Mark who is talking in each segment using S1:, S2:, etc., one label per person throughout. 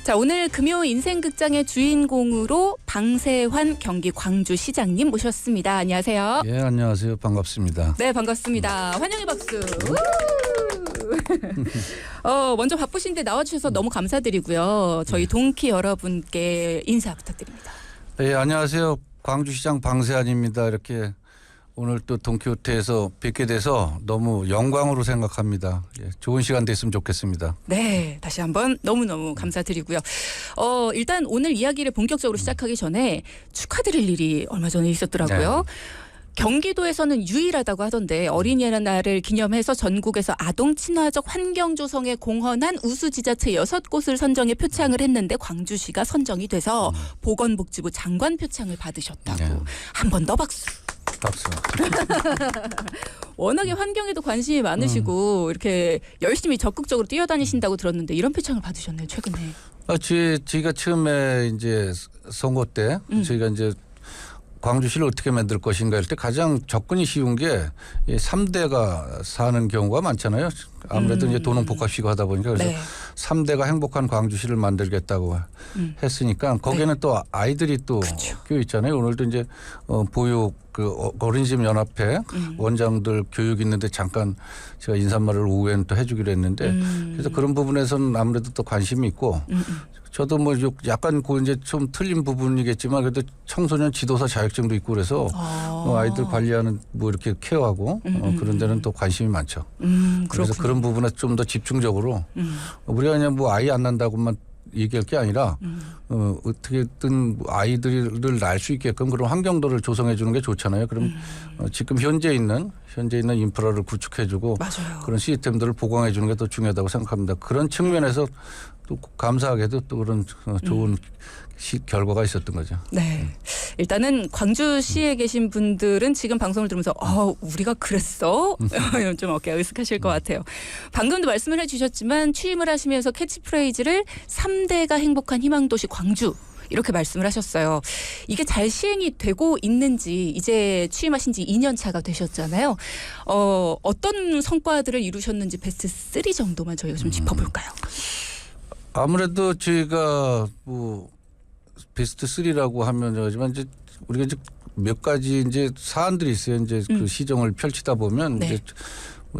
S1: 자, 오늘 금요 인생극장의 주인공으로 방세환 경기 광주시장님 모셨습니다. 안녕하세요.
S2: 예, 안녕하세요. 반갑습니다.
S1: 네, 반갑습니다. 환영의 박수. 먼저 바쁘신데 나와주셔서 너무 감사드리고요. 저희 동키 여러분께 인사 부탁드립니다.
S2: 예, 안녕하세요. 광주시장 방세환입니다. 이렇게 오늘 또 동키호테에서 뵙게 돼서 너무 영광으로 생각합니다. 예, 좋은 시간 됐으면 좋겠습니다.
S1: 네, 다시 한번 너무너무 감사드리고요. 일단 오늘 이야기를 본격적으로 시작하기 전에 축하드릴 일이 얼마 전에 있었더라고요. 네. 경기도에서는 유일하다고 하던데 어린이날을 기념해서 전국에서 아동 친화적 환경 조성에 공헌한 우수 지자체 6곳을 선정해 표창을 했는데 광주시가 선정이 돼서 보건복지부 장관 표창을 받으셨다고. 네. 한 번 더 박수.
S2: 박수.
S1: 워낙에 환경에도 관심이 많으시고 이렇게 열심히 적극적으로 뛰어다니신다고 들었는데 이런 표창을 받으셨네요, 최근에.
S2: 저희가 처음에 이제 선거 때 저희가 이제 광주시를 어떻게 만들 것인가 할 때 가장 접근이 쉬운 게 3대가 사는 경우가 많잖아요. 아무래도 이제 도농복합시고 하다 보니까 그래서 네. 3대가 행복한 광주시를 만들겠다고 했으니까 거기에는 네. 또 아이들이 또 그렇죠. 껴 있잖아요. 오늘도 이제 보육 어린이집 연합회 원장들 교육 있는데 잠깐 제가 인사말을 오후에는 또 해주기로 했는데 그래서 그런 부분에서는 아무래도 또 관심이 있고 저도 뭐 약간 그 이제 좀 틀린 부분이겠지만 그래도 청소년 지도사 자격증도 있고 그래서 아이들 관리하는 뭐 이렇게 케어하고 그런 데는 또 관심이 많죠. 그래서 그런 부분에 좀 더 집중적으로 우리가 그냥 뭐 아이 안 난다고만 얘기할 게 아니라 어떻게든 아이들을 낳을 수 있게끔 그런 환경들을 조성해 주는 게 좋잖아요. 그럼 지금 현재 있는 인프라를 구축해 주고 그런 시스템들을 보강해 주는 게 더 중요하다고 생각합니다. 그런 측면에서 또 감사하게도 또 그런 좋은 결과가 있었던 거죠.
S1: 네. 일단은 광주시에 계신 분들은 지금 방송을 들으면서 우리가 그랬어? 좀 어깨가 으쓱하실 것 같아요. 방금도 말씀을 해주셨지만 취임을 하시면서 캐치프레이즈를 3대가 행복한 희망도시 광주 이렇게 말씀을 하셨어요. 이게 잘 시행이 되고 있는지 이제 취임하신 지 2년 차가 되셨잖아요. 어떤 성과들을 이루셨는지 베스트 3 정도만 저희가 좀 짚어볼까요?
S2: 아무래도 저희가 뭐 베스트 3라고 하면 하지만 이제 우리가 이제 몇 가지 이제 사안들이 있어요. 이제 그 시정을 펼치다 보면 네.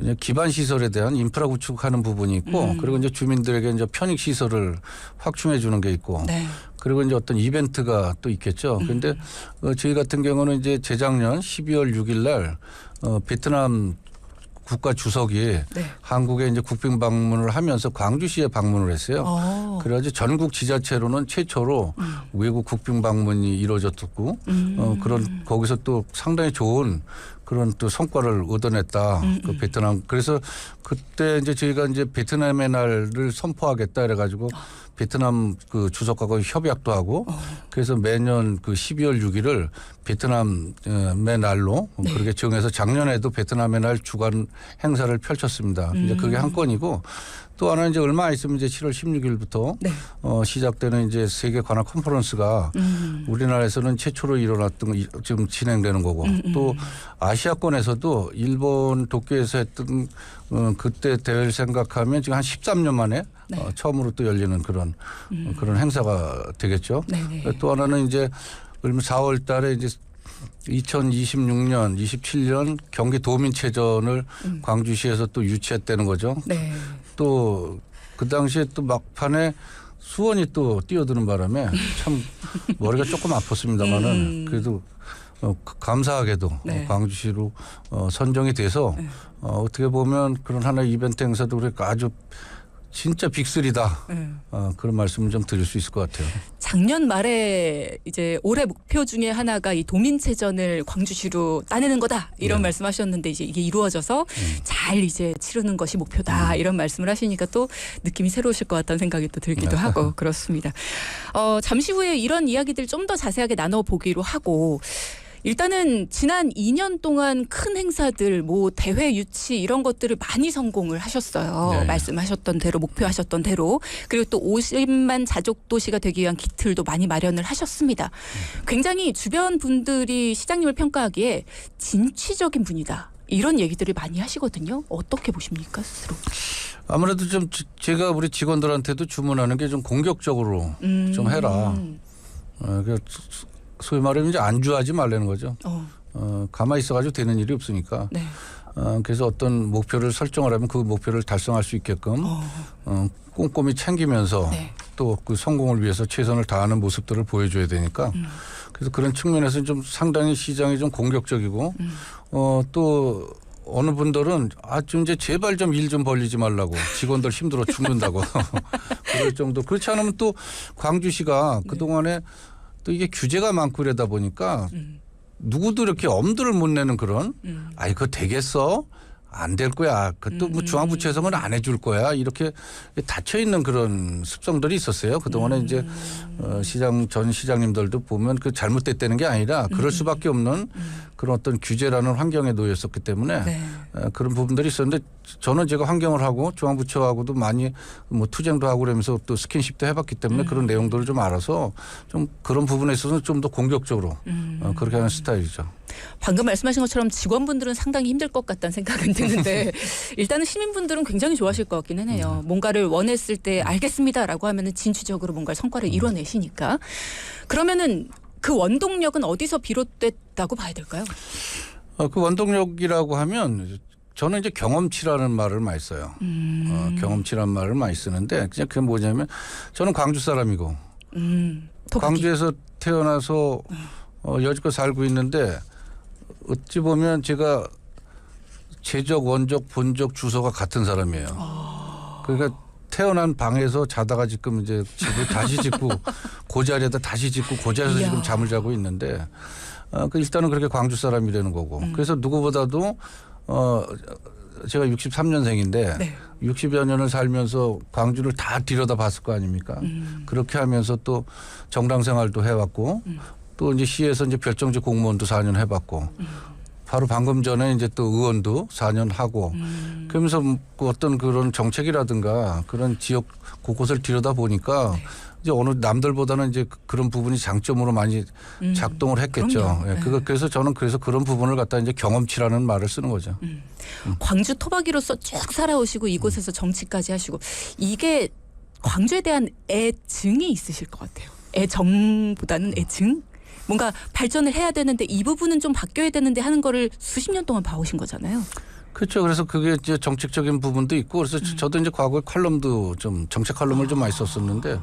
S2: 이제 기반 시설에 대한 인프라 구축하는 부분이 있고 그리고 이제 주민들에게 이제 편익 시설을 확충해 주는 게 있고 네. 그리고 이제 어떤 이벤트가 또 있겠죠. 그런데 저희 같은 경우는 이제 재작년 12월 6일 날 베트남 국가 주석이 네. 한국에 이제 국빈 방문을 하면서 광주시에 방문을 했어요. 그래가지고 전국 지자체로는 최초로 외국 국빈 방문이 이루어졌고 그런 거기서 또 상당히 좋은 그런 또 성과를 얻어냈다. 그 베트남 그래서 그때 이제 저희가 이제 베트남의 날을 선포하겠다 그래가지고 베트남 그 주석하고 협약도 하고 그래서 매년 그 12월 6일을 베트남의 날로 네. 그렇게 정해서 작년에도 베트남의 날 주간 행사를 펼쳤습니다. 이제 그게 한 건이고 또 하나 이제 얼마 안 있으면 이제 7월 16일부터 네. 시작되는 이제 세계 관악 컨퍼런스가 우리나라에서는 최초로 일어났던 지금 진행되는 거고 또 아시아권에서도 일본 도쿄에서 했던 그때 대회를 생각하면 지금 한 13년 만에 네. 처음으로 또 열리는 그런 행사가 되겠죠. 네네. 또 하나는 이제 4월 달에 이제 2026년, 27년 경기 도민체전을 광주시에서 또 유치했다는 거죠. 네. 또 그 당시에 또 막판에 수원이 또 뛰어드는 바람에 참 머리가 조금 아팠습니다만은 그래도 감사하게도 네. 광주시로 선정이 돼서 네. 어떻게 보면 그런 하나의 이벤트 행사도 그러니까 아주 진짜 빅3다. 그런 말씀을 좀 드릴 수 있을 것 같아요.
S1: 작년 말에 이제 올해 목표 중에 하나가 이 도민체전을 광주시로 따내는 거다 이런 말씀하셨는데 이제 이게 이루어져서 잘 이제 치르는 것이 목표다 이런 말씀을 하시니까 또 느낌이 새로우실 것 같다는 생각이 또 들기도 하고 그렇습니다. 잠시 후에 이런 이야기들 좀 더 자세하게 나눠보기로 하고 일단은 지난 2년 동안 큰 행사들 뭐 대회 유치 이런 것들을 많이 성공을 하셨어요. 네. 말씀하셨던 대로 목표하셨던 대로. 그리고 또 50만 자족 도시가 되기 위한 기틀도 많이 마련을 하셨습니다. 굉장히 주변 분들이 시장님을 평가하기에 진취적인 분이다. 이런 얘기들을 많이 하시거든요. 어떻게 보십니까 스스로?
S2: 아무래도 좀 제가 우리 직원들한테도 주문하는 게 좀 공격적으로 좀 해라. 소위 말하면 이제 안주하지 말라는 거죠. 가만히 있어가지고 되는 일이 없으니까.
S1: 네.
S2: 그래서 어떤 목표를 설정을 하면 그 목표를 달성할 수 있게끔 꼼꼼히 챙기면서
S1: 네.
S2: 또 그 성공을 위해서 최선을 다하는 모습들을 보여줘야 되니까 그래서 그런 측면에서는 좀 상당히 시장이 좀 공격적이고 또 어느 분들은 좀 이제 제발 좀 일 좀 벌리지 말라고 직원들 힘들어 죽는다고 그럴 정도. 그렇지 않으면 또 광주시가 그동안에 또 이게 규제가 많고 이러다 보니까 누구도 이렇게 엄두를 못 내는 그런 아이 그거 되겠어? 안 될 거야. 그것도 뭐 중앙부처에서는 안 해줄 거야. 이렇게 닫혀 있는 그런 습성들이 있었어요. 그동안에 이제 전 시장님들도 보면 그 잘못됐다는 게 아니라 그럴 수밖에 없는 그런 어떤 규제라는 환경에 놓였었기 때문에
S1: 네.
S2: 그런 부분들이 있었는데 저는 제가 환경을 하고 중앙부처하고도 많이 뭐 투쟁도 하고 그러면서 또 스킨십도 해봤기 때문에 그런 내용들을 좀 알아서 좀 그런 부분에 있어서는 좀 더 공격적으로 그렇게 하는 스타일이죠.
S1: 방금 말씀하신 것처럼 직원분들은 상당히 힘들 것 같다는 생각은 드는데 일단은 시민분들은 굉장히 좋아하실 것 같기는 해요. 뭔가를 원했을 때 알겠습니다라고 하면은 진취적으로 뭔가 성과를 이뤄내시니까. 그러면은 그 원동력은 어디서 비롯됐다고 봐야 될까요?
S2: 그 원동력이라고 하면 저는 이제 경험치라는 말을 많이 써요. 경험치라는 말을 많이 쓰는데 그냥 그게 뭐냐면 저는 광주 사람이고 광주에서 태어나서 여지껏 살고 있는데 어찌 보면 제가 제적, 원적, 본적, 주소가 같은 사람이에요. 그러니까 태어난 방에서 자다가 지금 이제 집을 다시 짓고 그 자리에다 다시 짓고 그 자리에서 지금 잠을 자고 있는데 일단은 그렇게 광주 사람이라는 거고 그래서 누구보다도 제가 63년생인데
S1: 네.
S2: 60여 년을 살면서 광주를 다 들여다봤을 거 아닙니까? 그렇게 하면서 또 정당 생활도 해왔고 또 이제 시에서 이제 별정직 공무원도 4년 해봤고 바로 방금 전에 이제 또 의원도 4년 하고 그러면서 어떤 그런 정책이라든가 그런 지역 곳곳을 들여다 보니까 이제 어느 남들보다는 이제 그런 부분이 장점으로 많이 작동을 했겠죠. 예, 그래서 저는 그런 부분을 갖다 이제 경험치라는 말을 쓰는 거죠.
S1: 광주 토박이로서 쭉 살아오시고 이곳에서 정치까지 하시고 이게 광주에 대한 애증이 있으실 것 같아요. 애정보다는 애증? 뭔가 발전을 해야 되는데 이 부분은 좀 바뀌어야 되는데 하는 거를 수십 년 동안 봐오신 거잖아요.
S2: 그렇죠. 그래서 그게 이제 정책적인 부분도 있고 그래서 저도 이제 과거에 칼럼도 좀 정책 칼럼을 좀 많이 썼었는데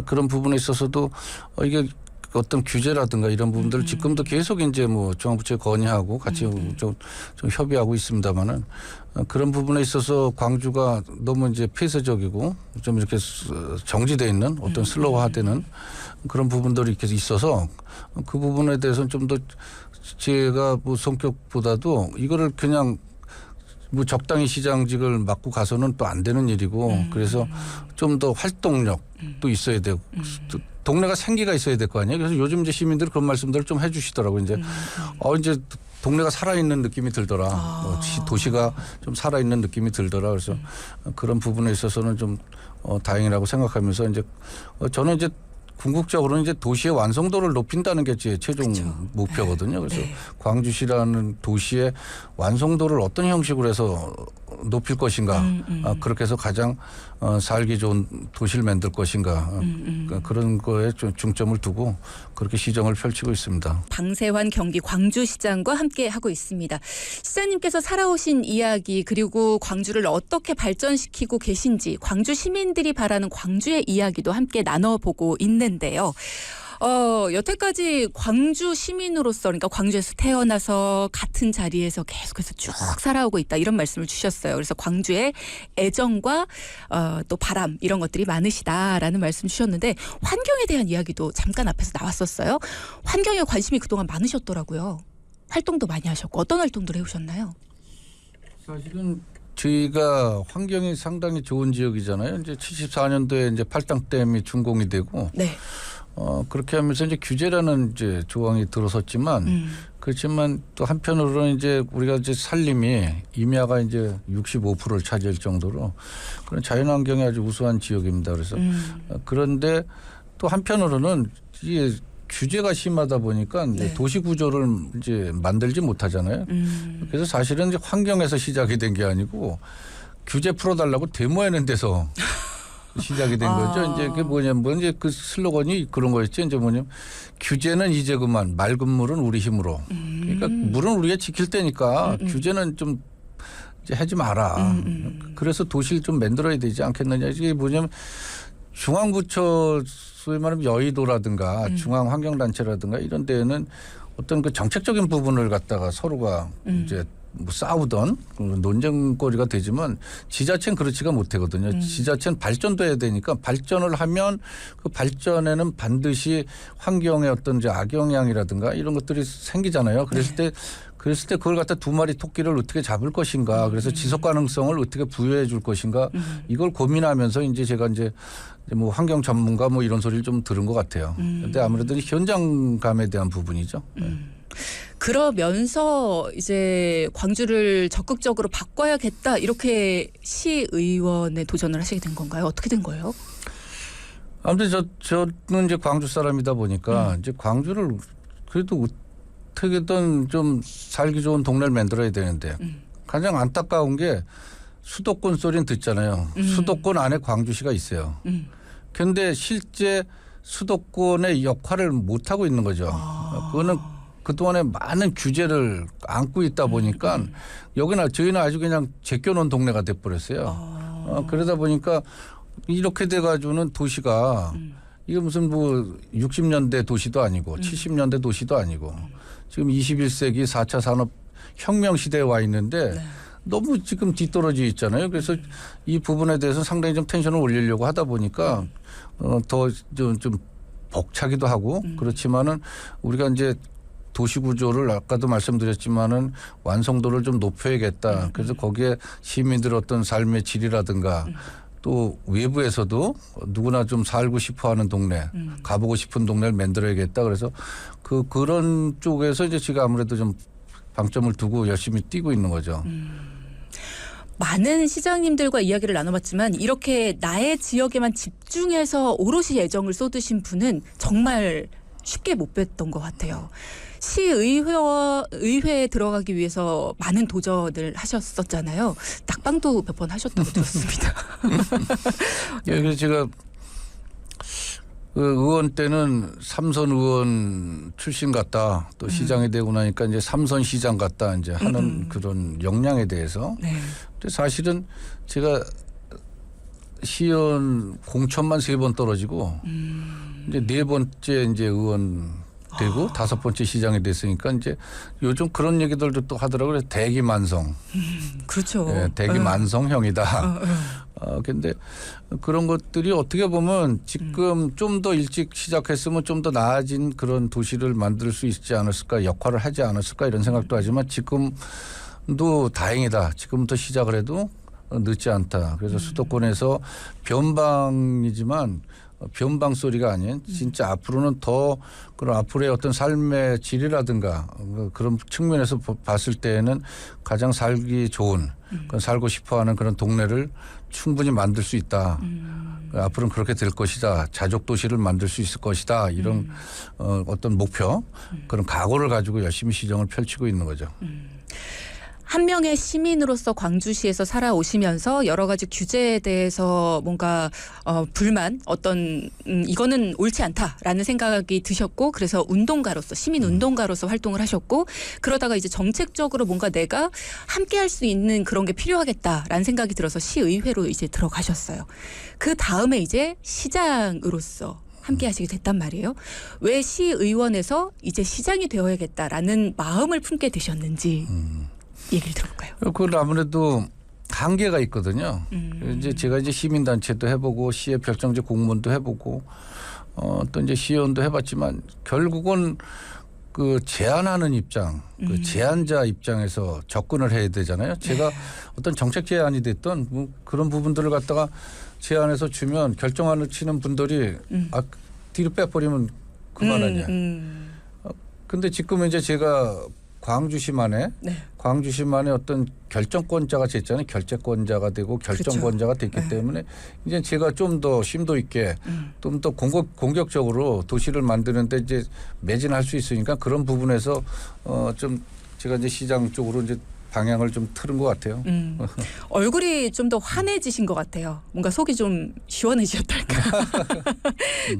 S2: 그런 부분에 있어서도 이게 어떤 규제라든가 이런 부분들을 지금도 계속 이제 뭐 중앙부처에 건의하고 같이 좀 협의하고 있습니다만은 그런 부분에 있어서 광주가 너무 이제 폐쇄적이고 좀 이렇게 정지돼 있는 어떤 슬로우화되는 그런 부분들이 이렇게 있어서 그 부분에 대해서는 좀 더 제가 뭐 성격보다도 이거를 그냥 뭐 적당히 시장직을 맡고 가서는 또 안 되는 일이고 그래서 좀 더 활동력도 있어야 되고 동네가 생기가 있어야 될 거 아니에요. 그래서 요즘 이제 시민들이 그런 말씀들을 좀 해주시더라고요. 이제 이제 동네가 살아있는 느낌이 들더라. 도시가 좀 살아있는 느낌이 들더라. 그래서 그런 부분에 있어서는 좀 다행이라고 생각하면서 이제 저는 이제 궁극적으로는 이제 도시의 완성도를 높인다는 게 제 최종 목표거든요. 그래서 광주시라는 도시의 완성도를 어떤 형식으로 해서 높일 것인가, 그렇게 해서 가장 살기 좋은 도시를 만들 것인가, 그런 거에 좀 중점을 두고 그렇게 시정을 펼치고 있습니다.
S1: 방세환 경기 광주시장과 함께 하고 있습니다. 시장님께서 살아오신 이야기 그리고 광주를 어떻게 발전시키고 계신지 광주 시민들이 바라는 광주의 이야기도 함께 나눠보고 있는데요. 여태까지 광주 시민으로서 그러니까 광주에서 태어나서 같은 자리에서 계속해서 쭉 살아오고 있다 이런 말씀을 주셨어요. 그래서 광주의 애정과 또 바람 이런 것들이 많으시다라는 말씀 주셨는데 환경에 대한 이야기도 잠깐 앞에서 나왔었어요. 환경에 관심이 그동안 많으셨더라고요. 활동도 많이 하셨고 어떤 활동들 해오셨나요?
S2: 사실은 저희가 환경이 상당히 좋은 지역이잖아요. 이제 74년도에 이제 팔당댐이 준공이 되고
S1: 네.
S2: 그렇게 하면서 이제 규제라는 이제 조항이 들어섰지만 그렇지만 또 한편으로는 이제 우리가 이제 산림이 임야가 이제 65%를 차지할 정도로 그런 자연환경이 아주 우수한 지역입니다. 그래서 그런데 또 한편으로는 이게 규제가 심하다 보니까 이제 도시 구조를 이제 만들지 못하잖아요. 그래서 사실은 이제 환경에서 시작이 된 게 아니고 규제 풀어달라고 데모하는 데서 시작이 된 거죠. 이제 그게 뭐냐면 이제 그 슬로건이 그런 거였죠. 이제 뭐냐면 규제는 이제 그만 맑은 물은 우리 힘으로. 그러니까 물은 우리가 지킬 때니까 규제는 좀 이제 하지 마라. 그래서 도시를 좀 만들어야 되지 않겠느냐. 이게 뭐냐면 중앙부처 소위 말하면 여의도라든가 중앙환경단체라든가 이런 데에는 어떤 그 정책적인 부분을 갖다가 서로가 이제 뭐 싸우던 논쟁거리가 되지만 지자체는 그렇지가 못하거든요. 지자체는 발전도 해야 되니까 발전을 하면 그 발전에는 반드시 환경의 어떤 이제 악영향이라든가 이런 것들이 생기잖아요. 그랬을 때 그걸 갖다 두 마리 토끼를 어떻게 잡을 것인가. 그래서 지속 가능성을 어떻게 부여해 줄 것인가. 이걸 고민하면서 이제 제가 이제 뭐 환경 전문가 뭐 이런 소리를 좀 들은 것 같아요. 근데 아무래도 현장감에 대한 부분이죠.
S1: 그러면서 이제 광주를 적극적으로 바꿔야겠다 이렇게 시의원에 도전을 하시게 된 건가요? 어떻게 된 거예요?
S2: 아무튼 저는 이제 광주 사람이다 보니까 이제 광주를 그래도 어떻게든 좀 살기 좋은 동네를 만들어야 되는데 가장 안타까운 게 수도권 소리는 듣잖아요. 수도권 안에 광주시가 있어요. 그런데 실제 수도권의 역할을 못 하고 있는 거죠. 그거는 그동안에 많은 규제를 안고 있다 보니까 저희는 아주 그냥 제껴놓은 동네가 돼버렸어요. 그러다 보니까 이렇게 돼가지고는 도시가 이게 무슨 뭐 60년대 도시도 아니고 70년대 도시도 아니고 지금 21세기 4차 산업 혁명 시대에 와 있는데 너무 지금 뒤떨어져 있잖아요. 그래서 이 부분에 대해서 상당히 좀 텐션을 올리려고 하다 보니까 더 좀 벅차기도 하고 그렇지만은 우리가 이제 도시 구조를 아까도 말씀드렸지만은 완성도를 좀 높여야겠다. 그래서 거기에 시민들 어떤 삶의 질이라든가 또 외부에서도 누구나 좀 살고 싶어하는 동네, 가보고 싶은 동네를 만들어야겠다. 그래서 그런 쪽에서 이제 제가 아무래도 좀 방점을 두고 열심히 뛰고 있는 거죠.
S1: 많은 시장님들과 이야기를 나눠봤지만 이렇게 나의 지역에만 집중해서 오롯이 애정을 쏟으신 분은 정말 쉽게 못 뵀던 것 같아요. 시의회에 들어가기 위해서 많은 도전을 하셨었잖아요. 낙방도 몇 번 하셨다고 들었습니다.
S2: 예, 그래서 제가 그 의원 때는 삼선 의원 출신 같다. 또 시장이 되고 나니까 이제 삼선 시장 같다. 이제 하는 그런 역량에 대해서.
S1: 네.
S2: 근데 사실은 제가 시의원 공천만 3번 떨어지고 이제 4번째 이제 의원 되고 5번째 시장이 됐으니까 이제 요즘 그런 얘기들도 또 하더라고요. 대기만성.
S1: 그렇죠.
S2: 네, 대기만성형이다. 근데 그런 것들이 어떻게 보면 지금 좀 더 일찍 시작했으면 좀 더 나아진 그런 도시를 만들 수 있지 않았을까, 역할을 하지 않았을까 이런 생각도 하지만 지금도 다행이다. 지금부터 시작을 해도 늦지 않다. 그래서 수도권에서 변방이지만 변방 소리가 아닌 진짜 앞으로는 더 그런 앞으로의 어떤 삶의 질이라든가 그런 측면에서 봤을 때에는 가장 살기 좋은 살고 싶어하는 그런 동네를 충분히 만들 수 있다. 앞으로는 그렇게 될 것이다. 자족 도시를 만들 수 있을 것이다. 이런 어떤 목표 그런 각오를 가지고 열심히 시정을 펼치고 있는 거죠.
S1: 한 명의 시민으로서 광주시에서 살아오시면서 여러 가지 규제에 대해서 뭔가 불만 이거는 옳지 않다라는 생각이 드셨고 그래서 운동가로서 시민 운동가로서 활동을 하셨고 그러다가 이제 정책적으로 뭔가 내가 함께 할 수 있는 그런 게 필요하겠다라는 생각이 들어서 시의회로 이제 들어가셨어요. 그 다음에 이제 시장으로서 함께 하시게 됐단 말이에요. 왜 시의원에서 이제 시장이 되어야겠다라는 마음을 품게 되셨는지 얘기를 들어볼까요?
S2: 그건 아무래도 한계가 있거든요. 이제 제가 이제 시민단체도 해보고 시의 결정제 공무원도 해보고 또 이제 시의원도 해봤지만 결국은 그 제안하는 입장, 그 제안자 입장에서 접근을 해야 되잖아요. 제가 어떤 정책 제안이 됐던 뭐 그런 부분들을 갖다가 제안해서 주면 결정안을 치는 분들이 뒤로 빼버리면 그만하냐. 근데 지금 이제 제가 광주시만의 어떤 결정권자가 됐잖아요. 결재권자가 되고 결정권자가 됐기 때문에 이제 제가 좀 더 심도 있게 좀 더 공격적으로 도시를 만드는데 이제 매진할 수 있으니까 그런 부분에서 좀 제가 이제 시장 쪽으로 이제 방향을 좀 틀은 것 같아요.
S1: 얼굴이 좀 더 환해지신 것 같아요. 뭔가 속이 좀 시원해지셨달까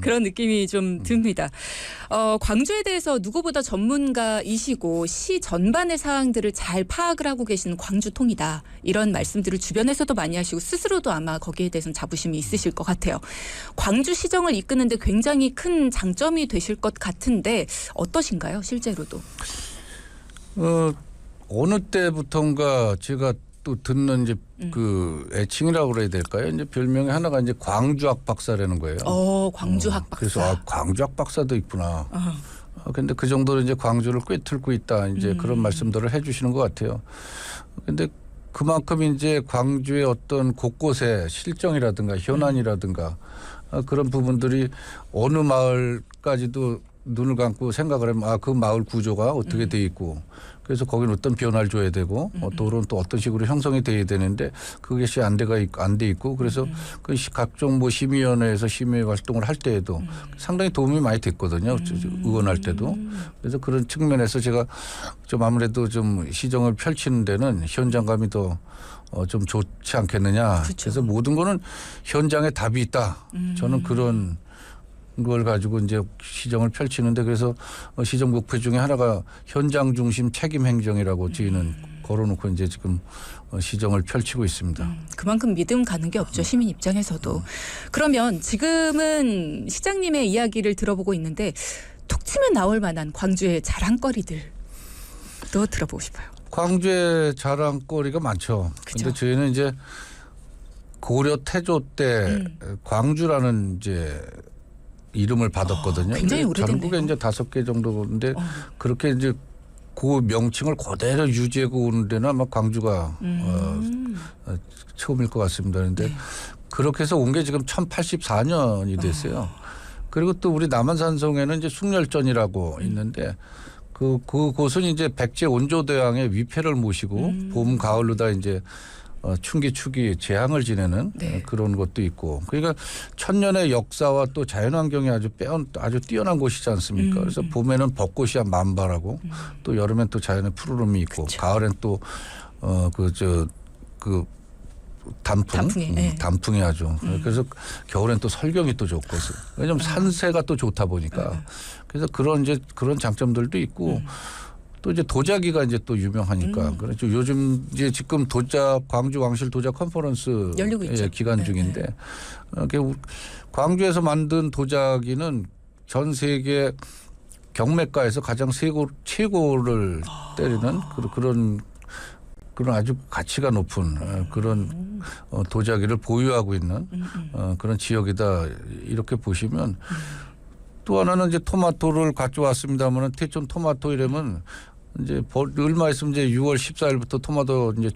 S1: 그런 느낌이 좀 듭니다. 광주에 대해서 누구보다 전문가이시고 시 전반의 사항들을 잘 파악을 하고 계시는 광주통이다. 이런 말씀들을 주변에서도 많이 하시고 스스로도 아마 거기에 대해서는 자부심이 있으실 것 같아요. 광주 시정을 이끄는데 굉장히 큰 장점이 되실 것 같은데 어떠신가요? 실제로도.
S2: 어느 때부턴가 제가 또 듣는 이제 그 애칭이라고 그래야 될까요? 이제 별명이 하나가 이제 광주학 박사라는 거예요.
S1: 광주학 박사.
S2: 그래서 광주학 박사도 있구나. 근데 그 정도로 이제 광주를 꿰뚫고 있다. 이제 그런 말씀들을 해주시는 것 같아요. 근데 그만큼 이제 광주의 어떤 곳곳에 실정이라든가 현안이라든가 그런 부분들이 어느 마을까지도 눈을 감고 생각을 하면 그 마을 구조가 어떻게 돼 있고 그래서 거기는 어떤 변화를 줘야 되고 도로는 또 어떤 식으로 형성이 돼야 되는데 그것이 안 돼 있고 그래서 그 각종 뭐 심의위원회에서 심의 활동을 할 때에도 상당히 도움이 많이 됐거든요. 의원할 때도. 그래서 그런 측면에서 제가 좀 아무래도 좀 시정을 펼치는 데는 현장감이 더 좀 좋지 않겠느냐.
S1: 그렇죠.
S2: 그래서 모든 거는 현장에 답이 있다. 저는 그런 걸 가지고 이제 시정을 펼치는데 그래서 시정 목표 중에 하나가 현장 중심 책임 행정이라고 저희는 걸어놓고 이제 지금 시정을 펼치고 있습니다.
S1: 그만큼 믿음 가는 게 없죠. 시민 입장에서도. 그러면 지금은 시장님의 이야기를 들어보고 있는데 툭 치면 나올 만한 광주의 자랑거리들도 들어보고 싶어요.
S2: 광주의 자랑거리가 많죠. 그런데 저희는 이제 고려 태조 때 광주라는 이제 이름을 받았거든요.
S1: 굉장히 오래됐네요.
S2: 전국에 이제 5개 정도인데 그렇게 이제 그 명칭을 그대로 유지하고 오는 데는 아마 광주가 처음일 것 같습니다. 그런데 그렇게 해서 온 게 지금 1084년이 됐어요. 그리고 또 우리 남한산성에는 이제 숭렬전이라고 있는데 그곳은 이제 백제 원조대왕의 위패를 모시고 봄 가을로 다 이제 춘기 추기 재앙을 지내는 그런 것도 있고 그러니까 천년의 역사와 또 자연환경이 아주 뛰어난 곳이지 않습니까? 그래서 봄에는 벚꽃이 한 만발하고 또 여름엔 또 자연의 푸르름이 있고
S1: 그쵸.
S2: 가을엔 또 단풍이 아주 그래서 겨울엔 또 설경이 또 좋고 왜냐하면 산세가 또 좋다 보니까 그래서 그런 장점들도 있고 또 이제 도자기가 이제 또 유명하니까 그렇죠. 요즘 이제 지금 광주 왕실 도자 컨퍼런스
S1: 열리고 있죠.
S2: 기간 중인데 광주에서 만든 도자기는 전 세계 경매가에서 가장 최고를 때리는 그런 아주 가치가 높은 그런 도자기를 보유하고 있는 그런 지역이다 이렇게 보시면 또 하나는 이제 토마토를 가져왔습니다만은 태촌 토마토 이러면 이제 얼마 있으면 이제 6월 14일부터 토마토 이제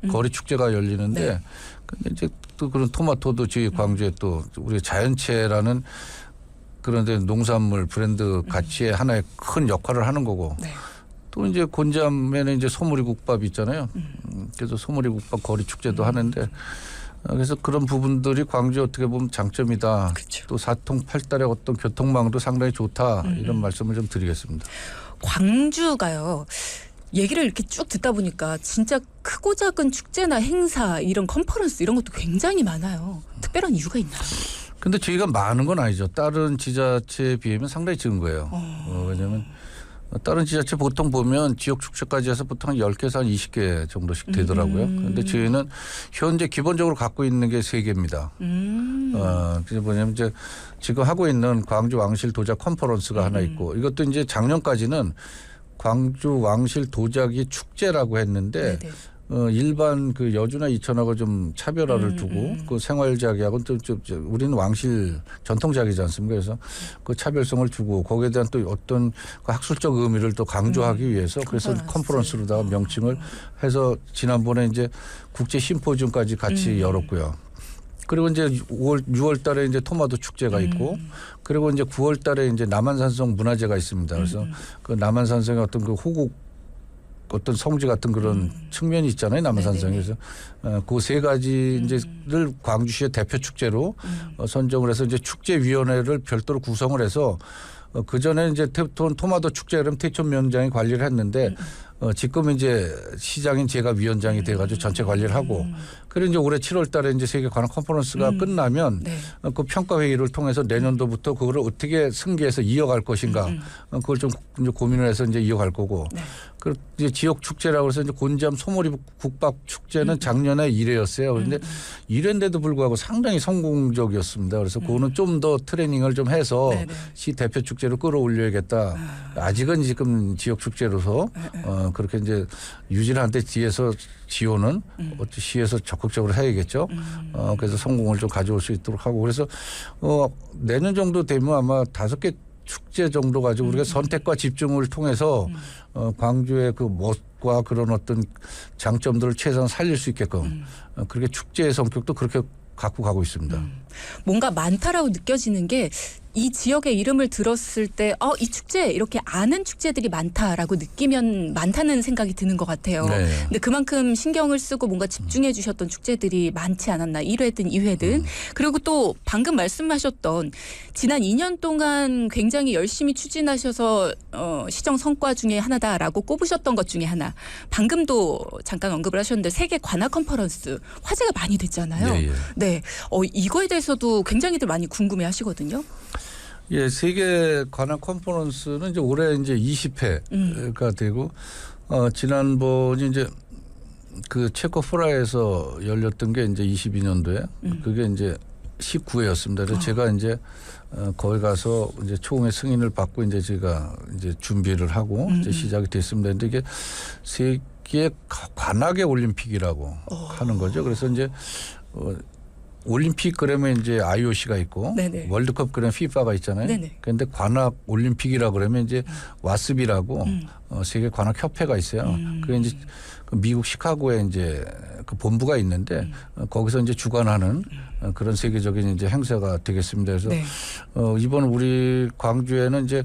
S2: 거리 축제가 열리는데 근데 이제 또 그런 토마토도 저희 광주에 또 우리 자연채라는 그런데 농산물 브랜드 가치의 하나의 큰 역할을 하는 거고 또 이제 곤지암에는 이제 소머리 국밥 있잖아요. 그래서 소머리 국밥 거리 축제도 하는데 그래서 그런 부분들이 광주 어떻게 보면 장점이다.
S1: 그렇죠.
S2: 또 사통팔달의 어떤 교통망도 상당히 좋다. 이런 말씀을 좀 드리겠습니다.
S1: 광주가요. 얘기를 이렇게 쭉 듣다 보니까 진짜 크고 작은 축제나 행사 이런 컨퍼런스 이런 것도 굉장히 많아요. 특별한 이유가 있나요?
S2: 근데 저희가 많은 건 아니죠. 다른 지자체에 비하면 상당히 적은 거예요. 왜냐하면 다른 지자체 보통 보면 지역 축제까지 해서 보통 한 10개에서 한 20개 정도씩 되더라고요. 그런데 저희는 현재 기본적으로 갖고 있는 게 3개입니다. 그래서 뭐냐면 이제 지금 하고 있는 광주 왕실 도자 컨퍼런스가 하나 있고 이것도 이제 작년까지는 광주 왕실 도자기 축제라고 했는데 일반 그 여주나 이천하고 좀 차별화를 두고 그 생활자기하고는 또 우리는 왕실 전통자기지 않습니까? 그래서 그 차별성을 두고 거기에 대한 또 어떤 그 학술적 의미를 또 강조하기 위해서 그래서 컨퍼런스로다가 명칭을 해서 지난번에 이제 국제 심포지움까지 같이 열었고요. 그리고 이제 6월 달에 이제 토마토 축제가 있고 그리고 이제 9월 달에 이제 남한산성 문화제가 있습니다. 그래서 그 남한산성의 어떤 그 호국 어떤 성지 같은 그런 측면이 있잖아요. 남한산성에. 그래서 그 3가지 이제를 광주시의 대표 축제로 선정을 해서 이제 축제위원회를 별도로 구성을 해서 그 전에 이제 토마토 축제 그럼 태촌 위원장이 관리를 했는데 지금 이제 시장인 제가 위원장이 돼가지고 전체 관리를 하고 그리고 이제 올해 7월달에 이제 세계 관악 컨퍼런스가 끝나면
S1: 네.
S2: 그 평가 회의를 통해서 내년도부터 그거를 어떻게 승계해서 이어갈 것인가 그걸 좀 이제 고민을 해서 이제 이어갈 거고.
S1: 네.
S2: 그 이제 지역 축제라고 해서 이제 곤지암 소머리 국밥 축제는 작년에 1회였어요. 그런데 1회인데도 불구하고 상당히 성공적이었습니다. 그래서 그거는 좀 더 트레이닝을 좀 해서
S1: 네네.
S2: 시 대표 축제로 끌어올려야겠다. 아직은 지금 지역 축제로서 그렇게 이제 유지를 하는데 뒤에서 지원은 시에서 적극적으로 해야겠죠. 그래서 성공을 좀 가져올 수 있도록 하고 그래서 내년 정도 되면 아마 5개 축제 정도 가지고 우리가 선택과 집중을 통해서 광주의 그 멋과 그런 어떤 장점들을 최소한 살릴 수 있게끔 그렇게 축제의 성격도 그렇게 갖고 가고 있습니다.
S1: 뭔가 많다라고 느껴지는 게 이 지역의 이름을 들었을 때 이 축제 이렇게 아는 축제들이 많다라고 느끼면 많다는 생각이 드는 것 같아요.
S2: 네.
S1: 근데 그만큼 신경을 쓰고 뭔가 집중해 주셨던 축제들이 많지 않았나 1회든 2회든 그리고 또 방금 말씀하셨던 지난 2년 동안 굉장히 열심히 추진하셔서 시정 성과 중에 하나다라고 꼽으셨던 것 중에 하나 방금도 잠깐 언급을 하셨는데 세계 관악 컨퍼런스 화제가 많이 됐잖아요.
S2: 예, 예.
S1: 네, 이거에 대해서도 굉장히들 많이 궁금해하시거든요.
S2: 예, 세계 관악 컨퍼런스는 이제 올해 이제 20회가 되고 지난번이 이제 그 체코 프라하에서 열렸던 게 이제 22년도에 그게 이제 19회였습니다. 그래서 제가 이제 거기 가서 이제 총회 승인을 받고 이제 제가 이제 준비를 하고 이제 시작이 됐습니다. 근데 이게 세계 관악의 올림픽이라고 하는 거죠. 그래서 이제 올림픽 그러면 이제 IOC가 있고
S1: 네네.
S2: 월드컵 그러면 FIFA가 있잖아요.
S1: 네네.
S2: 그런데 관악 올림픽이라 그러면 이제 와스비라고 세계 관악 협회가 있어요. 그게 이제 그 미국 시카고에 이제 그 본부가 있는데 거기서 이제 주관하는 그런 세계적인 이제 행사가 되겠습니다. 그래서
S1: 네.
S2: 이번 우리 광주에는 이제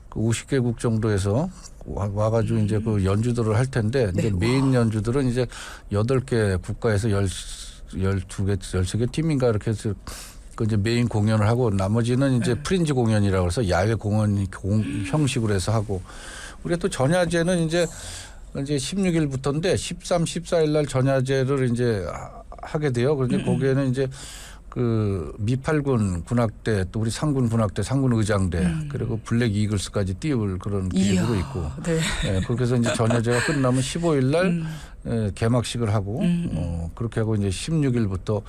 S2: 그 50개국 정도에서 와가지고 이제 그 연주들을 할 텐데
S1: 네.
S2: 이제 메인 연주들은 이제 8개 국가에서 12개, 13개 팀인가 이렇게 해서 그 이제 메인 공연을 하고 나머지는 이제 프린지 공연이라고 해서 야외 공연 형식으로 해서 하고 우리가 또 전야제는 이제 16일부터인데 13, 14일 날 전야제를 이제 하게 돼요. 그런데 거기에는 이제 그 미팔군 군악대 또 우리 상군 군악대, 상군 의장대 그리고 블랙 이글스까지 띄울 그런 계획으로 있고
S1: 네.
S2: 네, 그렇게 해서 이제 전야제가 끝나면 15일 날 개막식을 하고 그렇게 하고 이제 16일부터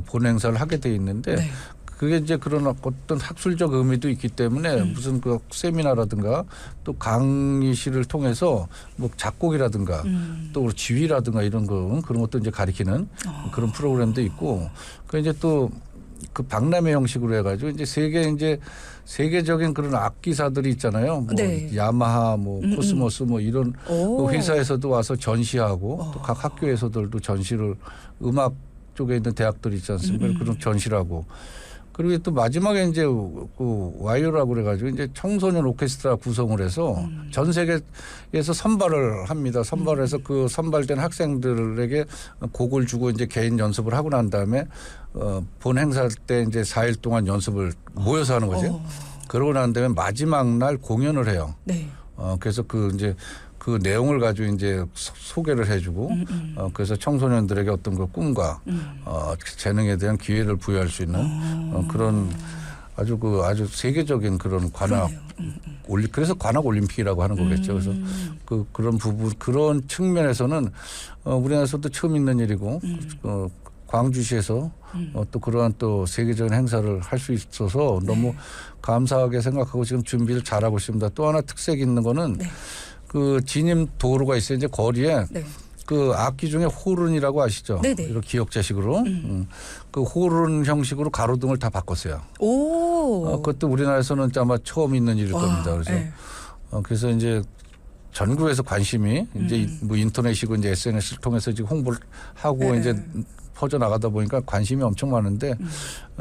S2: 본 행사를 하게 돼 있는데
S1: 네.
S2: 그게 이제 그런 어떤 학술적 의미도 있기 때문에 무슨 그 세미나라든가 또 강의실을 통해서 뭐 작곡이라든가 또 지휘라든가 이런 거 그런 것도 이제 가리키는 그런 프로그램도 있고 그 이제 또 그 박람회 형식으로 해가지고 이제 세계적인 그런 악기사들이 있잖아요. 뭐
S1: 네.
S2: 야마하, 뭐 코스모스, 뭐 이런
S1: 오.
S2: 그 회사에서도 와서 전시하고 또 각 학교에서들도 전시를 음악 쪽에 있는 대학들이 있지 않습니까? 그런 전시를 하고. 그리고 또 마지막에 이제 그 와이어라고 그래가지고 이제 청소년 오케스트라 구성을 해서 전 세계에서 선발을 합니다. 선발을 해서 그 선발된 학생들에게 곡을 주고 이제 개인 연습을 하고 난 다음에 본 행사 때 이제 4일 동안 연습을 모여서 하는 거죠. 그러고 난 다음에 마지막 날 공연을 해요.
S1: 네.
S2: 그래서 그 이제 그 내용을 가지고 이제 소개를 해주고 그래서 청소년들에게 어떤 그 꿈과 재능에 대한 기회를 부여할 수 있는 그런 아주 세계적인 그런 관악 그래서 관악 올림픽이라고 하는 거겠죠. 그래서 그런 부분 그런 측면에서는 우리나라에서도 처음 있는 일이고 광주시에서 또 그러한 또 세계적인 행사를 할 수 있어서 너무 감사하게 생각하고 지금 준비를 잘하고 있습니다. 또 하나 특색 있는 거는 그 진임 도로가 있어요. 이제 거리에
S1: 네.
S2: 그 악기 중에 호른이라고 아시죠?
S1: 네네.
S2: 이런 기역자식으로 그 호른 형식으로 가로등을 다 바꿨어요.
S1: 오.
S2: 그것도 우리나라에서는 아마 처음 있는 일일 겁니다. 그래서
S1: 네.
S2: 그래서 이제 전국에서 관심이 이제 뭐 인터넷이고 이제 SNS를 통해서 지금 홍보를 하고 이제 퍼져 나가다 보니까 관심이 엄청 많은데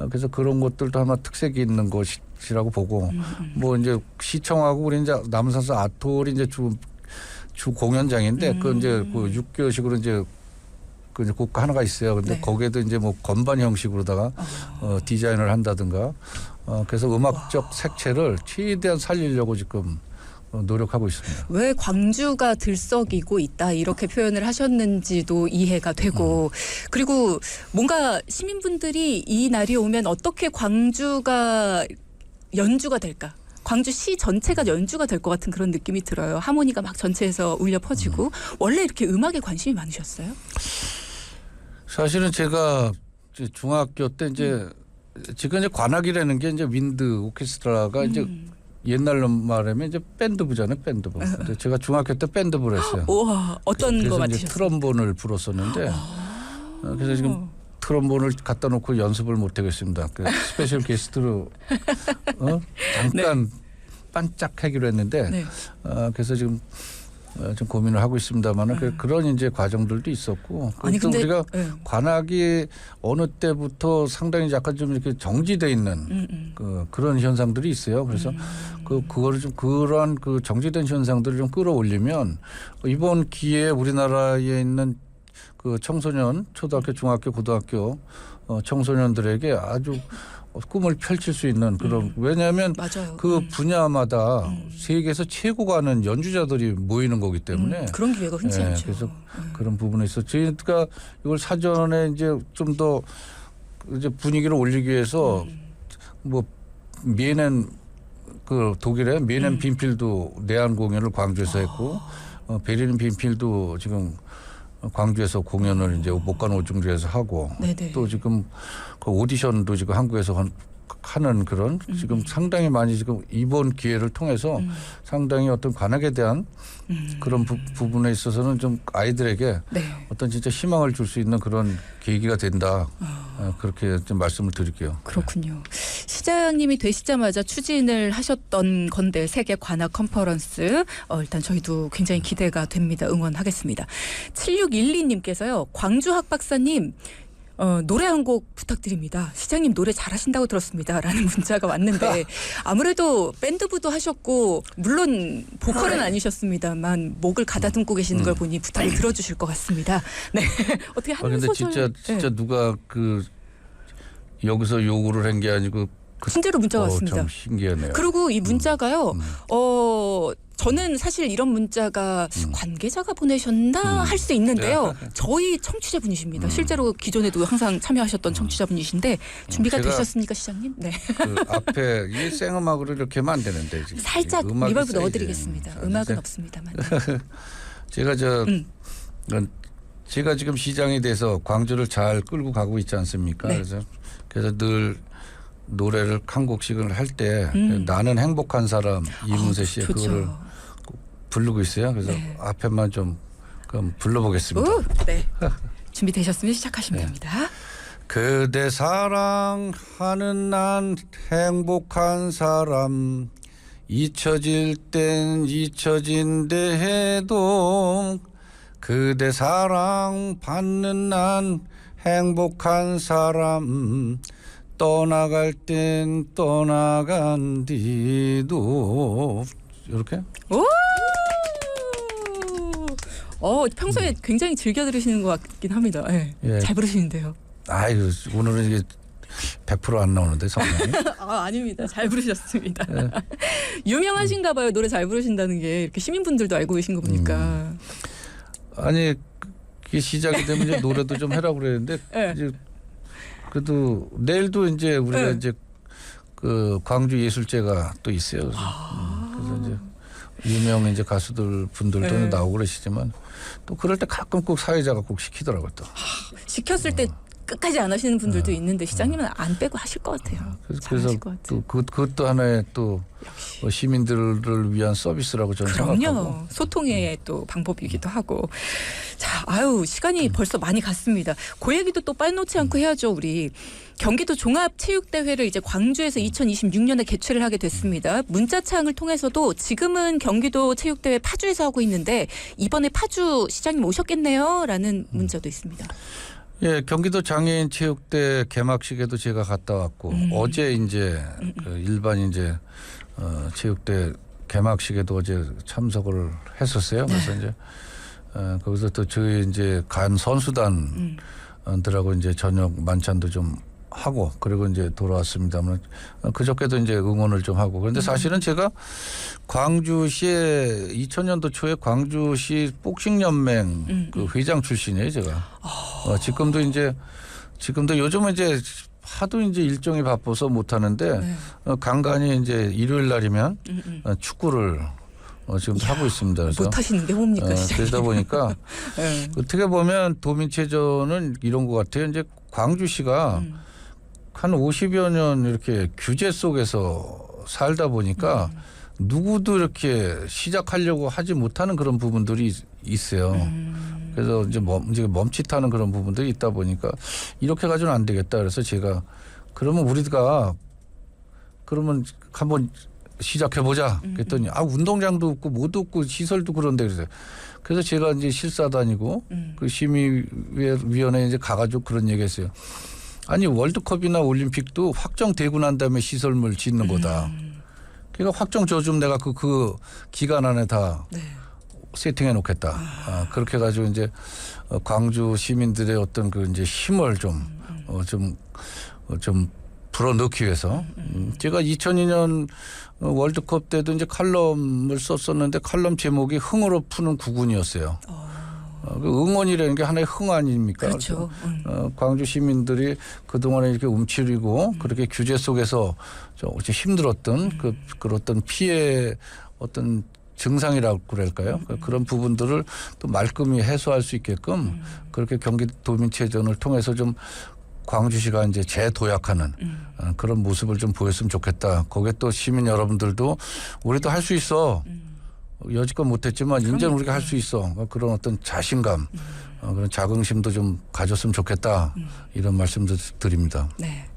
S2: 그래서 그런 것들도 하나 특색이 있는 것이라고 보고 뭐 이제 시청하고 우리 이제 남산서 아톨이 이제 주 공연장인데 그 이제 그 6교식으로 이제 그 이제 곡 하나가 있어요. 근데 거기에도 이제 뭐 건반 형식으로다가 디자인을 한다든가 그래서 음악적 색채를 최대한 살리려고 지금 노력하고 있습니다.
S1: 왜 광주가 들썩이고 있다 이렇게 표현을 하셨는지도 이해가 되고 그리고 뭔가 시민분들이 이 날이 오면 어떻게 광주가 연주가 될까? 광주시 전체가 연주가 될 것 같은 그런 느낌이 들어요. 하모니가 막 전체에서 울려 퍼지고 원래 이렇게 음악에 관심이 많으셨어요?
S2: 사실은 제가 이제 중학교 때 이제 지금 이제 관악이라는 게 이제 윈드 오케스트라가 이제 옛날로 말하면 이제 밴드부잖아요, 밴드부. 근데 제가 중학교 때 밴드부를 했어요.
S1: 우와, 어떤 거
S2: 그래서 이제
S1: 맡으셨어요?
S2: 트럼본을 불었었는데 그래서 지금 트럼본을 갖다 놓고 연습을 못 하겠습니다. 그 스페셜 게스트로 잠깐 반짝하기로 했는데
S1: 네.
S2: 그래서 지금 좀 고민을 하고 있습니다만은 그런 이제 과정들도 있었고
S1: 아니,
S2: 또
S1: 근데,
S2: 우리가
S1: 네.
S2: 관악이 어느 때부터 상당히 약간 좀 이렇게 정지돼 있는 그런 현상들이 있어요. 그래서 그거를 좀 그런 그 정지된 현상들을 좀 끌어올리면 이번 기회에 우리나라에 있는 그 청소년 초등학교, 중학교, 고등학교 청소년들에게 아주 꿈을 펼칠 수 있는 그런 왜냐하면
S1: 맞아요.
S2: 그 분야마다 세계에서 최고가 하는 연주자들이 모이는 거기 때문에
S1: 그런 기회가 흔치
S2: 예,
S1: 않죠.
S2: 그래서 그런 부분에 있어 저희가 이걸 사전에 이제 좀 더 이제 분위기를 올리기 위해서 뭐 미넨 그 독일의 미넨 빈필도 내한 공연을 광주에서 했고 베를린 빈필도 지금 광주에서 공연을 이제 목간 오중주에서 하고
S1: 네네.
S2: 또 지금 그 오디션도 지금 한국에서 하는 그런 지금 상당히 많이 지금 이번 기회를 통해서 상당히 어떤 관악에 대한 그런 부분에 있어서는 좀 아이들에게
S1: 네.
S2: 어떤 진짜 희망을 줄 수 있는 그런 계기가 된다. 그렇게 좀 말씀을 드릴게요.
S1: 그렇군요. 시장님이 되시자마자 추진을 하셨던 건데 세계 관악 컨퍼런스 일단 저희도 굉장히 기대가 됩니다. 응원하겠습니다. 7612님께서요. 광주 학 박사님 노래 한 곡 부탁드립니다. 시장님 노래 잘하신다고 들었습니다. 라는 문자가 왔는데 아무래도 밴드부도 하셨고 물론 보컬은 아니셨습니다만 목을 가다듬고 계시는 걸 보니 부탁을 들어주실 것 같습니다. 네. 어떻게 한
S2: 근데
S1: 소절.
S2: 진짜
S1: 네.
S2: 누가 그 여기서 요구를 한 게 아니고
S1: 실제로 문자가 왔습니다.
S2: 참 신기하네요.
S1: 그리고 이 문자가요. 저는 사실 이런 문자가 관계자가 보내셨나 할 수 있는데요. 저희 청취자분이십니다. 실제로 기존에도 항상 참여하셨던 청취자분이신데 준비가
S2: 제가
S1: 되셨습니까, 시장님? 네.
S2: 그 앞에 이 생음악으로 이렇게 하면 안 되는데 지금
S1: 살짝
S2: 음악이
S1: 리버브
S2: 있어야지.
S1: 넣어드리겠습니다. 음악은
S2: 진짜
S1: 없습니다만.
S2: 제가 제가 지금 시장이 돼서 광주를 잘 끌고 가고 있지 않습니까?
S1: 네.
S2: 그래서 늘 노래를 한 곡씩을 할 때 나는 행복한 사람 이문세 씨의
S1: 좋죠.
S2: 그거를 부르고 있어요. 그래서
S1: 네.
S2: 앞에만 좀 그럼 불러보겠습니다.
S1: 네. 준비되셨으면 시작하시면 됩니다.
S2: 그대 사랑하는 난 행복한 사람 잊혀질 땐 잊혀진대 해도 그대 사랑 받는 난 행복한 사람 떠나갈 땐 떠나간 뒤도 이렇게
S1: 평소에 굉장히 즐겨 들으시는 것 같긴 합니다. 네.
S2: 예.
S1: 잘 부르시는데요.
S2: 아유 오늘은 이게 100% 안 나오는데 성량이
S1: 아닙니다. 잘 부르셨습니다. 유명하신가 봐요. 노래 잘 부르신다는 게 이렇게 시민분들도 알고 계신 거 보니까.
S2: 아니 그게 시작이 되면 이제 노래도 좀 해라고 그랬는데
S1: 네.
S2: 이제 그래도 내일도 이제 우리가
S1: 네.
S2: 이제 그 광주 예술제가 또 있어요. 그래서 이제 유명 이제 가수들 분들도
S1: 네.
S2: 나오고 그러시지만 또 그럴 때 가끔 꼭 사회자가 꼭 시키더라고요 또.
S1: 시켰을 때 끝까지 안 하시는 분들도 있는데 시장님은 안 빼고 하실 것 같아요.
S2: 그래서
S1: 잘하실 것 같아요.
S2: 또 그것도 하나의 또 시민들을 위한 서비스라고 저는 생각하고.
S1: 그럼요. 소통의 또 방법이기도 하고. 자, 시간이 벌써 많이 갔습니다. 그 얘기도 또 빠놓지 않고 해야죠, 우리. 경기도 종합체육대회를 이제 광주에서 2026년에 개최를 하게 됐습니다. 문자창을 통해서도 지금은 경기도 체육대회 파주에서 하고 있는데 이번에 파주 시장님 오셨겠네요? 라는 문자도 있습니다.
S2: 예, 경기도 장애인 체육대 개막식에도 제가 갔다 왔고 어제 이제 그 일반 이제 체육대 개막식에도 어제 참석을 했었어요. 그래서 이제 거기서 또 저희 이제 간 선수단들하고 이제 저녁 만찬도 좀 하고 그리고 이제 돌아왔습니다만 그저께도 이제 응원을 좀 하고 그런데 사실은 제가 광주시에 2000년도 초에 광주시 복싱연맹 그 회장 출신이에요 제가. 지금도 요즘은 이제 하도 이제 일정이 바빠서 못 하는데 간간히 이제 일요일 날이면 축구를 지금 하고 있습니다. 그래서
S1: 못 하시는 게 뭡니까?
S2: 그러다 보니까
S1: 네.
S2: 어떻게 보면 도민체전은 이런 것 같아요. 이제 광주시가 한 50여 년 이렇게 규제 속에서 살다 보니까 누구도 이렇게 시작하려고 하지 못하는 그런 부분들이 있어요. 그래서 이제 멈칫하는 그런 부분들이 있다 보니까 이렇게 가지고는 안 되겠다. 그래서 제가 그러면 우리가 그러면 한번 시작해보자. 그랬더니 운동장도 없고 뭐도 없고 시설도 그런데 그래서 제가 이제 실사단이고 그 심의위원회에 이제 가가지고 그런 얘기했어요. 아니 월드컵이나 올림픽도 확정되고 난 다음에 시설물 짓는 거다. 그러니까 확정 저좀 내가 그 기간 안에 다 세팅해 놓겠다. 그렇게 해가지고 이제 광주 시민들의 어떤 그 이제 힘을 좀 불어넣기 위해서 제가 2002년 월드컵 때도 이제 칼럼을 썼었는데 칼럼 제목이 흥으로 푸는 구군이었어요. 그 응원이라는 게 하나의 흥 아닙니까?
S1: 그렇죠.
S2: 광주 시민들이 그동안에 이렇게 움츠리고 그렇게 규제 속에서 힘들었던 그 어떤 피해 어떤 증상이라고 그럴까요? 그런 부분들을 또 말끔히 해소할 수 있게끔 그렇게 경기도민체전을 통해서 좀 광주시가 이제 재도약하는 그런 모습을 좀 보였으면 좋겠다. 거기에 또 시민 여러분들도 우리도 할 수 있어. 여지껏 못했지만 이제는 우리가 할 수 있어. 그런 어떤 자신감, 그런 자긍심도 좀 가졌으면 좋겠다. 이런 말씀도 드립니다.
S1: 네.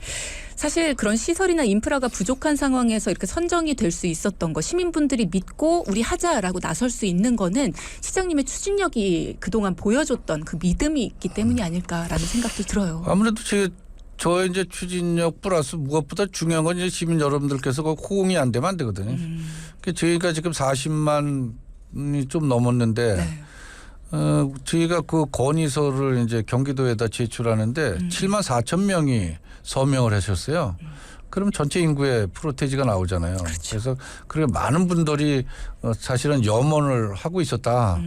S1: 사실 그런 시설이나 인프라가 부족한 상황에서 이렇게 선정이 될 수 있었던 거 시민분들이 믿고 우리 하자라고 나설 수 있는 거는 시장님의 추진력이 그동안 보여줬던 그 믿음이 있기 때문이 아닐까라는 생각도 들어요.
S2: 아무래도 저의 이제 추진력 플러스 무엇보다 중요한 건 이제 시민 여러분들께서 그 호응이 안 되면 안 되거든요. 저희가 지금 40만이 좀 넘었는데 저희가 그 건의서를 이제 경기도에다 제출하는데 7만 4천 명이 서명을 하셨어요. 그럼 전체 인구의 프로테지가 나오잖아요.
S1: 그렇죠.
S2: 그래서 그렇게 많은 분들이 사실은 염원을 하고 있었다.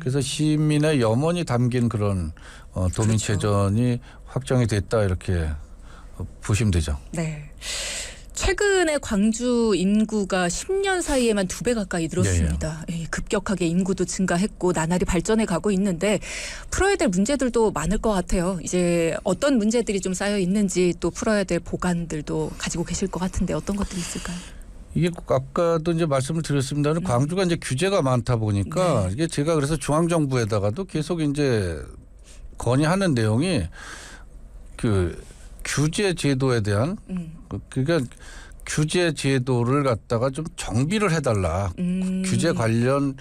S2: 그래서 시민의 염원이 담긴 그런 도민체전이 확정이 됐다 이렇게 보시면 되죠.
S1: 네. 최근에 광주 인구가 10년 사이에만 2배 가까이 늘었습니다. 예, 급격하게 인구도 증가했고 나날이 발전해 가고 있는데 풀어야 될 문제들도 많을 것 같아요. 이제 어떤 문제들이 좀 쌓여 있는지 또 풀어야 될 보관들도 가지고 계실 것 같은데 어떤 것들이 있을까요?
S2: 이게 아까도 이제 말씀을 드렸습니다만 광주가 이제 규제가 많다 보니까 이게 제가 그래서 중앙정부에다가도 계속 이제 건의하는 내용이 그 규제 제도에 대한 그러니까 규제 제도를 갖다가 좀 정비를 해달라. 규제 관련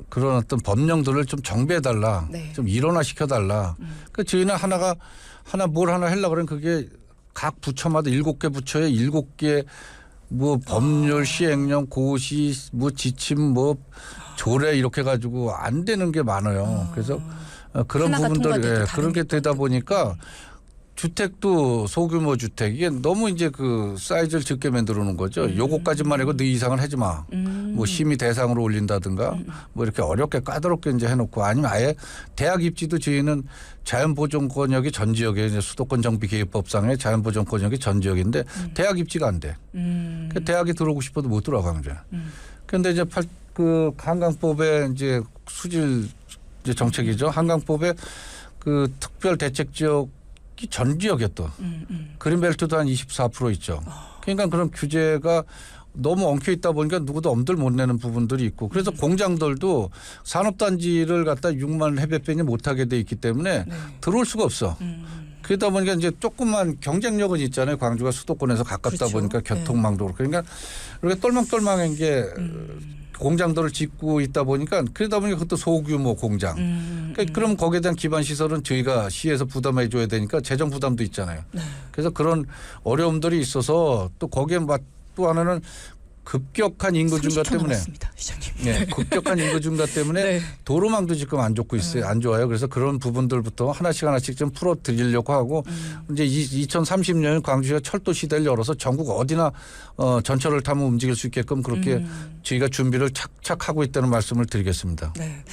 S2: 그런 어떤 법령들을 좀 정비해달라. 좀 일원화시켜달라. 그러니까 저희는 뭘 하나 하려고 그러면 그게 각 부처마다 7개 부처에 7개 뭐 법률 시행령 고시 뭐 지침 뭐 조례 이렇게 가지고 안 되는 게 많아요. 그래서 그런 부분들이 그런 게 되다 보니까 주택도 소규모 주택 이게 너무 이제 그 사이즈를 적게 만들어 놓은 거죠. 요거까지만 해고 너 이상은 하지 마. 뭐 심의 대상으로 올린다든가 뭐 이렇게 어렵게 까다롭게 이제 해놓고 아니면 아예 대학 입지도 저희는 자연보존권역이 전 지역에 이제 수도권 정비 계획법상의 자연보존권역이 전 지역인데 대학 입지가 안 돼. 그러니까 대학에 들어오고 싶어도 못 들어가 광주에. 그런데 이제 그 한강법의 이제 수질 이제 정책이죠. 한강법의 그 특별 대책 지역 전 지역에 또 그린벨트도 한 24% 있죠. 그러니까 그런 규제가 너무 엉켜 있다 보니까 누구도 엄두를 못 내는 부분들이 있고 그래서 공장들도 산업단지를 갖다 6만 해배병이 못하게 돼 있기 때문에 들어올 수가 없어. 그러다 보니까 이제 조금만 경쟁력은 있잖아요. 광주가 수도권에서 가깝다
S1: 그렇죠.
S2: 보니까 교통망도 그렇고 그러니까 이렇게 똘망똘망한 게 공장들을 짓고 있다 보니까 그러다 보니까 그것도 소규모 공장. 그러니까 그럼 거기에 대한 기반 시설은 저희가 시에서 부담해 줘야 되니까 재정 부담도 있잖아요. 그래서 그런 어려움들이 있어서 또 거기에 또 하나는 급격한 인구 증가
S1: 30초
S2: 때문에
S1: 남았습니다, 시장님.
S2: 네, 급격한 인구 증가 때문에
S1: 네.
S2: 도로망도 지금 안 좋고 있어요. 안 좋아요. 그래서 그런 부분들부터 하나씩 좀 풀어 드리려고 하고 이제 2030년 광주시가 철도 시대를 열어서 전국 어디나 전철을 타면 움직일 수 있게끔 그렇게 저희가 준비를 착착 하고 있다는 말씀을 드리겠습니다.
S1: 네.